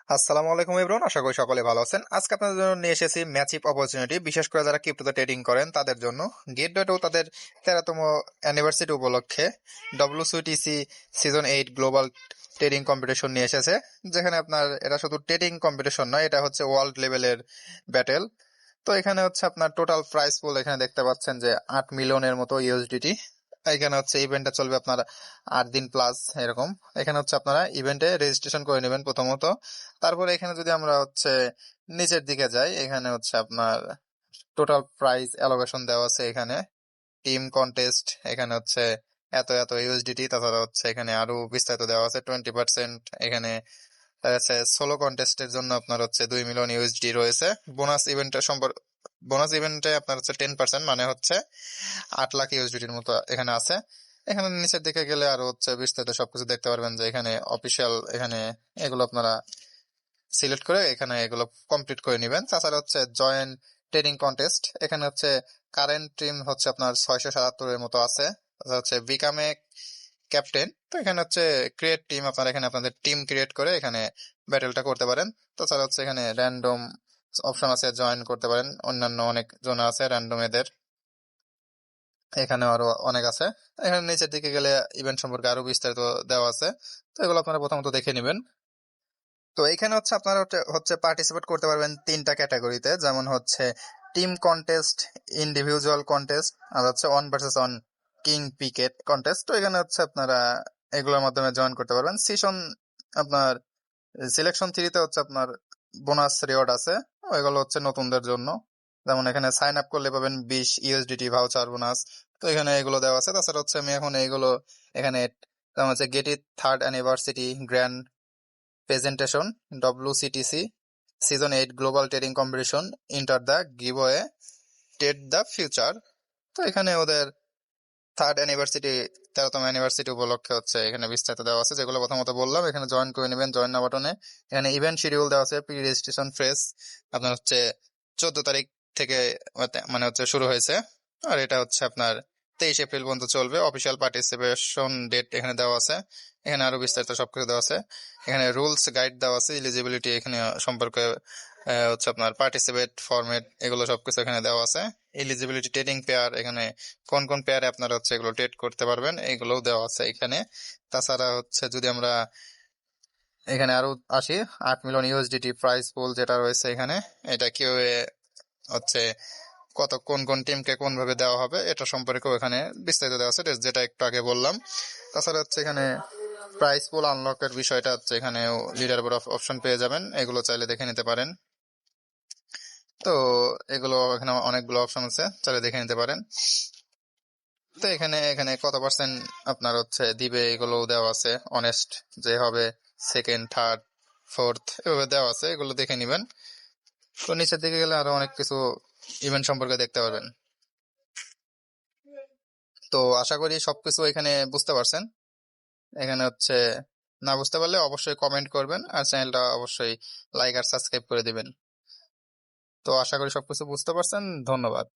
আসসালামু আলাইকুম এভরিওয়ান, আশা করি সকলে ভালো আছেন। আজকে আপনাদের জন্য নিয়ে এসেছি ম্যাচিভ অপরচুনিটি, বিশেষ করে যারা ক্রিপ্টোতে ট্রেডিং করেন তাদের জন্য। গেট ডটও তাদের 13তম অ্যানিভার্সারি উপলক্ষে ডব্লিউসিটিসি সিজন 8 গ্লোবাল ট্রেডিং কম্পিটিশন নিয়ে এসেছে, যেখানে আপনার এটা শুধু ট্রেডিং কম্পিটিশন নয়, এটা হচ্ছে ওয়ার্ল্ড লেভেলের ব্যাটেল। তো এখানে হচ্ছে আপনার টোটাল প্রাইস পুল এখানে দেখতে পাচ্ছেন যে 8 মিলিয়নের মতো ইউএসডিটি। এখানে হচ্ছে ইভেন্টটা চলবে আপনার 8 দিন প্লাস এরকম। এখানে হচ্ছে আপনারা ইভেন্টে রেজিস্ট্রেশন করে নেবেন প্রথমত। তারপরে এখানে যদি আমরা হচ্ছে নিচের দিকে যাই, এখানে হচ্ছে আপনার টোটাল প্রাইস অ্যালোকেশন দেওয়া আছে। এখানে টিম কন্টেস্ট, এখানে হচ্ছে এত এত ইউএসডিটি, তাছাড়া হচ্ছে এখানে আরো বিস্তারিত দেওয়া আছে 20%। এখানে দেখা যাচ্ছে সোলো কন্টেস্টের জন্য আপনার হচ্ছে 2 মিলিয়ন ইউএসডি রয়েছে। বোনাস ইভেন্টের বোনাস ইভেন্টে আপনার হচ্ছে 10%, মানে হচ্ছে 8 লাখ ইউএসডিটির মতো এখানে আছে। এখানে নিচের দিকে গেলে আরো হচ্ছে বিস্তারিত সবকিছু দেখতে পারবেন, যে এখানে অফিসিয়াল, এখানে এগুলো আপনারা সিলেক্ট করে এখানে এগুলো কমপ্লিট করে নেবেন। তাছাড়া হচ্ছে জয়েন ট্রেডিং কন্টেস্ট, এখানে হচ্ছে কারেন্ট টিম হচ্ছে আপনার 677-এর মতো আছে। তাছাড়া হচ্ছে বিকামে ক্যাপ্টেন, তো এখানে হচ্ছে ক্রিয়েট টিম, আপনারা এখানে আপনাদের টিম ক্রিয়েট করে এখানে ব্যাটেলটা করতে পারেন। তাছাড়া হচ্ছে এখানে র্যান্ডম অপশন আছে, জয়েন করতে পারেন, অন্যান্য অনেক জন আছে র্যান্ডম এদের, এখানে আরো অনেক আছে। এখানে নিচের দিকে গেলে ইভেন্ট সম্পর্কে আরো বিস্তারিত দেওয়া আছে, তো এগুলো আপনারা প্রথমত দেখে নেবেন। তো এখানে হচ্ছে আপনারা হচ্ছে পার্টিসিপেট করতে পারবেন 3টা ক্যাটাগরিতে, যেমন হচ্ছে টিম কন্টেস্ট, ইন্ডিভিজুয়াল কন্টেস্ট, আর হচ্ছে one versus one king picket contest. তো এখানে হচ্ছে আপনারা এগুলোর মাধ্যমে জয়েন করতে পারবেন। সেশন আপনার সিলেকশন 3-তে হচ্ছে আপনার বোনাস রিওয়ার্ড আছে, এগুলো হচ্ছে নতুনদের জন্য। যেমন এখানে সাইন আপ করলে পাবেন 20 ইউএসডিটি ভাউচার বোনাস। তো এখানে এগুলো দেওয়া আছে। তাছাড়া হচ্ছে আমি এখন এইগুলো এখানে যেমন হচ্ছে get it 3rd anniversary grand presentation WCTC season 8 global trading competition, enter the giveaway, টেড দ্য ফিউচার। তো এখানে ওদের 13তম অ্যানিভার্সারি উপলক্ষে হচ্ছে এখানে বিস্তারিত দেওয়া আছে, যেগুলো প্রথমত বললাম। এখানে জয়েন করে নেবেন, জয়েন না বাটনে। এখানে ইভেন্ট শিডিউল দেওয়া আছে, প্রি রেজিস্ট্রেশন ফ্রেস আপনার হচ্ছে 14 তারিখ থেকে মানে হচ্ছে শুরু হয়েছে, আর এটা হচ্ছে আপনার 23 এপ্রিল পর্যন্ত চলবে। অফিসিয়াল পার্টিসিপেশন ডেট এখানে দেওয়া আছে, এখানে আরো বিস্তারিত সবকিছু দেওয়া আছে। এখানে রুলস গাইড দেওয়া আছে, এলিজিবিলিটি এখানে সম্পর্কে হচ্ছে আপনার পার্টিসিপেট ফরম্যাট, এগুলো সবকিছু এখানে দেওয়া আছে। এলিজিবিলিটি ট্রেডিং পেয়ার, এখানে কোন কোন পেয়ারে আপনারা হচ্ছে এগুলো ট্রেড করতে পারবেন, এগুলোও দেওয়া আছে এখানে। তাছাড়া হচ্ছে যদি আমরা এখানে আরো আসি, 8 মিলিয়ন ইউএসডিটি প্রাইস পুল যেটা রয়েছে এখানে, এটা কেউ হচ্ছে কত কোন কোন টিমকে কোন ভাবে দেওয়া হবে এটা সম্পর্কেও এখানে বিস্তারিত দেওয়া আছে, যেটা একটু আগে বললাম। তাছাড়া হচ্ছে এখানে প্রাইস পুল আনলকের বিষয়টা হচ্ছে এখানে লিডার বোর্ড অপশন পেয়ে যাবেন, এগুলো চাইলে দেখে নিতে পারেন। তো এগুলো এখানে অনেকগুলো অপশন আছে, চাইলে দেখে নিতে পারেন। তো এখানে এখানে কত পার্সেন্ট আপনার হচ্ছে দিবে এগুলো দেওয়া আছে, অনেস্ট যে হবে, সেকেন্ড, থার্ড, ফোর্থ, এভাবে দেওয়া আছে, এগুলো দেখে নিবেন। তো নিচের দিকে গেলে আরো অনেক কিছু ইভেন্ট সম্পর্কে দেখতে পারবেন। তো আশা করি সবকিছু এখানে বুঝতে পারছেন। এখানে হচ্ছে না বুঝতে পারলে অবশ্যই কমেন্ট করবেন, আর চ্যানেলটা অবশ্যই লাইক আর সাবস্ক্রাইব করে দিবেন। তো আশা করি সবকিছু বুঝতে পারছেন। ধন্যবাদ।